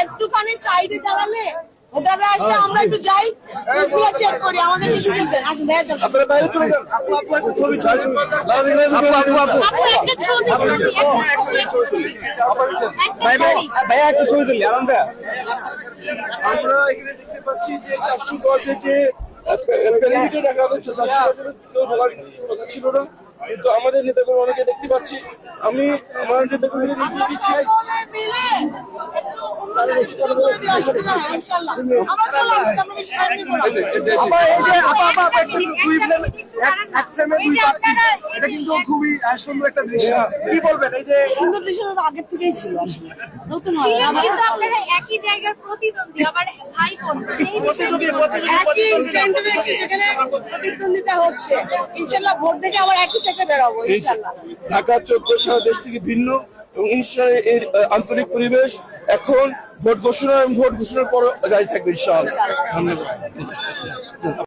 একটুখানি সাইডে দাঁড়ালে ওটাতে আসলে আমরা একটু যাই, চেক করি আমাদের কিছু দেন। আসুন ভাইয়া চল, আপনারা বাইরে চলে যান। আপু একটা ছবি চাই। ভাইয়া একটা ছবি তুলি। আরাম ভাইয়া, আমরা এখানে দেখতে পাচ্ছি যে 400 গজে যে প্যারিমিটার রাখা হচ্ছে, 400 গজের কেউ ঢোকার কথা ছিল না, কিন্তু আমাদের নেতাকর্মী অনেকে দেখতে পাচ্ছি। আমি আমার নেতাকর্মীদের নির্দেশ দিচ্ছি এটা কিন্তু খুবই সুন্দর একটা দৃশ্য। কি বলবেন এই যে সুন্দর দৃশ্যটা আগে থেকেই ছিল, আসলে নতুন হয় কিন্তু আপনারা একই জায়গার প্রতিদ্বন্দ্বী, আবার ভাই বোন একই সেন্টারে এসে যেখানে প্রতিদ্বন্দ্বিতা হচ্ছে, ইনশাল্লাহ ভোট থেকে আবার একই সাথে বেরোবো ইনশাল্লাহ। ঢাকা 14 সারা দেশ থেকে ভিন্ন এবং ইনশাআল্লাহ এর আন্তরিক পরিবেশ এখন ভোট ঘোষণার পর জারি থাকবে ইনশাআল্লাহ। ধন্যবাদ।